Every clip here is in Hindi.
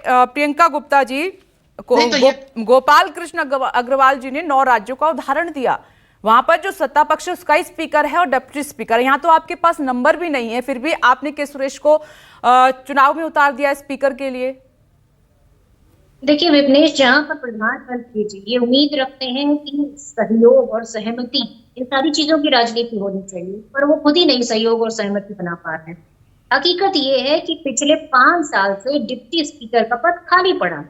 प्रियंका गुप्ता जी को गोपाल कृष्ण अग्रवाल जी ने 9 राज्यों का उदाहरण दिया। वहां पर जो सत्ता पक्ष है उसका ही स्पीकर है और डिप्टी स्पीकर, यहाँ तो आपके पास नंबर भी नहीं है, फिर भी आपने के सुरेश को चुनाव में उतार दिया स्पीकर के लिए। देखिए विपनेश, जहाँ पर प्रधानमंत्री जी ये उम्मीद रखते हैं कि सहयोग और सहमति, इन सारी चीजों की राजनीति होनी चाहिए, पर वो खुद ही नहीं सहयोग और सहमति बना पा रहे हैं। हकीकत ये है कि पिछले 5 साल से डिप्टी स्पीकर का पद खाली पड़ा है।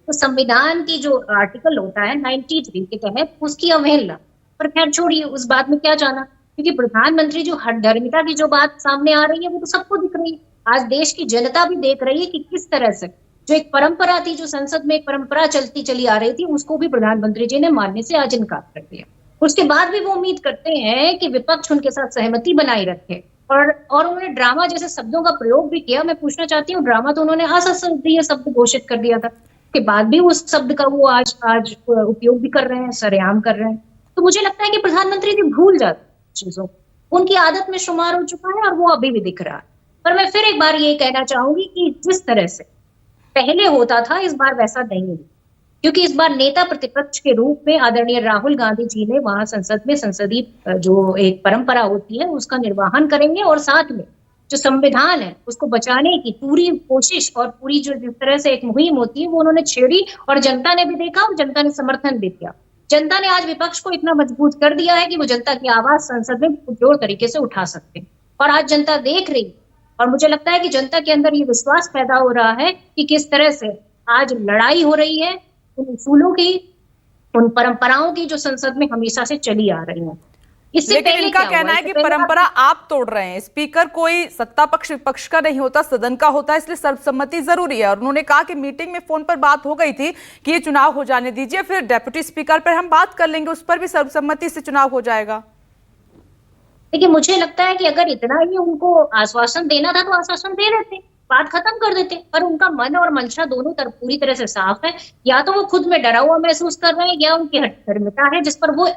तो संविधान की जो आर्टिकल होता है 93 के तहत उसकी अवहेलना, पर खैर छोड़िए उस बात में क्या जाना, क्योंकि प्रधानमंत्री जो हठधर्मिता की जो बात सामने आ रही है वो तो सबको दिख रही है। आज देश की जनता भी देख रही है कि किस तरह से जो एक परंपरा थी, जो संसद में एक परंपरा चलती चली आ रही थी, उसको भी प्रधानमंत्री जी ने मानने से आज इनकार कर दिया। उसके बाद भी वो उम्मीद करते हैं कि विपक्ष उनके साथ सहमति बनाए रखे, और उन्होंने ड्रामा जैसे शब्दों का प्रयोग भी किया। मैं पूछना चाहती हूँ, ड्रामा तो उन्होंने असंसदीय शब्द घोषित कर दिया था, के बाद भी उस शब्द का वो आज उपयोग भी कर रहे हैं, सरेआम कर रहे हैं। तो मुझे लगता है कि प्रधानमंत्री जी भूल जाते चीजों, उनकी आदत में शुमार हो चुका है और वो अभी भी दिख रहा है। पर मैं फिर एक बार ये कहना चाहूंगी कि जिस तरह से पहले होता था इस बार वैसा नहीं है, क्योंकि इस बार नेता प्रतिपक्ष के रूप में आदरणीय राहुल गांधी जी ने वहां संसद में संसदीय जो एक परंपरा होती है उसका निर्वहन करेंगे, और साथ में जो संविधान है उसको बचाने की पूरी कोशिश और पूरी जो जिस तरह से एक मुहिम होती है वो उन्होंने छेड़ी, और जनता ने भी देखा और जनता ने समर्थन भी किया। जनता ने आज विपक्ष को इतना मजबूत कर दिया है कि वो जनता की आवाज संसद में जोर तरीके से उठा सकते हैं, और आज जनता देख रही है। और मुझे लगता है कि जनता के अंदर ये विश्वास पैदा हो रहा है कि किस तरह से आज लड़ाई हो रही है उन उसूलों की, उन परंपराओं की जो संसद में हमेशा से चली आ रही है। इससे लेकिन पहले इनका कहना है कि परंपरा आप तोड़ रहे हैं, स्पीकर कोई सत्ता पक्ष विपक्ष का नहीं होता, सदन का होता है, इसलिए सर्वसम्मति जरूरी है। और उन्होंने कहा कि मीटिंग में फोन पर बात हो गई थी कि ये चुनाव हो जाने दीजिए, फिर डेप्यूटी स्पीकर पर हम बात कर लेंगे, उस पर भी सर्वसम्मति से चुनाव हो जाएगा। देखिए मुझे लगता है कि अगर इतना ही उनको आश्वासन देना था तो आश्वासन दे देते, बात खत्म कर देते, पर उनका मन और मंशा दोनों तरफ पूरी तरह से साफ है। या तो वो खुद में डरा हुआ महसूस कर रहे हैं, या उनकी हठधर्मिता है जिस पर वो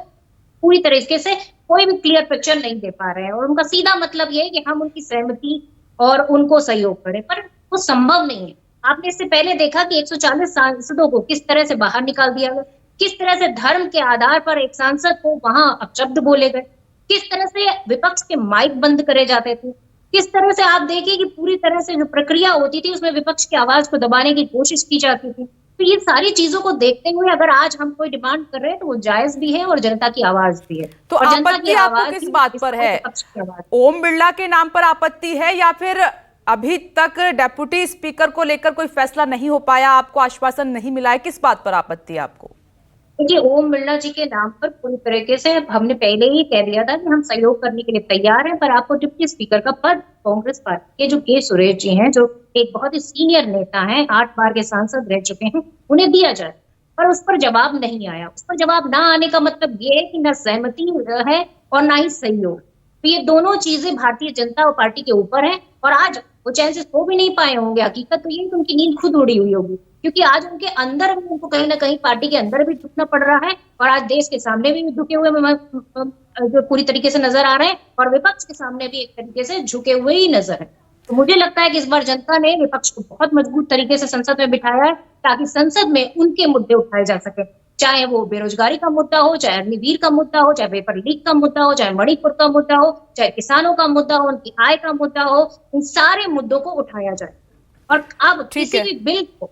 पूरी तरीके से कोई भी क्लियर पिक्चर नहीं दे पा रहे हैं, और उनका सीधा मतलब ये है कि हम उनकी सहमति और उनको सहयोग करें, पर वो संभव नहीं है। आपने इससे पहले देखा कि 140 सांसदों को किस तरह से बाहर निकाल दिया गया, किस तरह से धर्म के आधार पर एक सांसद को वहां अपशब्द बोले गए, किस तरह से विपक्ष के माइक बंद करे जाते थे, किस तरह से आप देखिए कि पूरी तरह से जो प्रक्रिया होती थी उसमें विपक्ष की आवाज को दबाने की कोशिश की जाती थी। तो ये सारी चीजों को देखते हुए अगर आज हम कोई डिमांड कर रहे हैं तो वो जायज भी है और जनता की आवाज भी है। तो और जनता आपत्ति आपको किस बात पर है? ओम बिरला के नाम पर आपत्ति है, या फिर अभी तक डेप्यूटी स्पीकर को लेकर कोई फैसला नहीं हो पाया, आपको आश्वासन नहीं मिला है, किस बात पर आपत्ति है आपको? देखिए ओम बिरला जी के नाम पर पूरी तरीके से हमने पहले ही कह दिया था कि हम सहयोग करने के लिए तैयार हैं, पर आपको डिप्टी स्पीकर का पद कांग्रेस पार्टी के जो के सुरेश जी हैं, जो एक बहुत ही सीनियर नेता हैं, 8 बार के सांसद रह चुके हैं, उन्हें दिया जाए। पर उस पर जवाब नहीं आया। उस पर जवाब ना आने का मतलब ये है कि न सहमति है और ना ही सहयोग। तो ये दोनों चीजें भारतीय जनता पार्टी के ऊपर है, और आज वो चैन से सो भी नहीं पाए होंगे। हकीकत तो ये है कि उनकी नींद खुद उड़ी हुई होगी, क्योंकि आज उनके अंदर भी उनको कहीं ना कहीं पार्टी के अंदर भी झुकना पड़ रहा है, और आज देश के सामने भी झुके हुए जो पूरी तरीके से नजर आ रहे हैं, और विपक्ष के सामने भी एक तरीके से झुके हुए ही नजर है। तो मुझे लगता है कि इस बार जनता ने विपक्ष को बहुत मजबूत तरीके से संसद में बिठाया है, ताकि संसद में उनके मुद्दे उठाए जा सके, चाहे वो बेरोजगारी का मुद्दा हो, चाहे अग्निवीर का मुद्दा हो, चाहे पेपर लीक का मुद्दा हो, चाहे मणिपुर का मुद्दा हो, चाहे किसानों का मुद्दा हो, उनकी आय का मुद्दा हो, इन सारे मुद्दों को उठाया जाए। और अब किसी भी बिल को,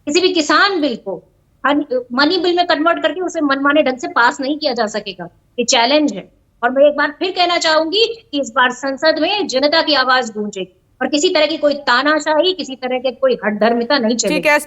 किसी भी किसान बिल को मनी बिल में कन्वर्ट करके उसे मनमाने ढंग से पास नहीं किया जा सकेगा। ये चैलेंज है, और मैं एक बार फिर कहना चाहूंगी कि इस बार संसद में जनता की आवाज गूंजेगी, और किसी तरह की कोई तानाशाही, किसी तरह के कोई हठधर्मिता नहीं चलेगी।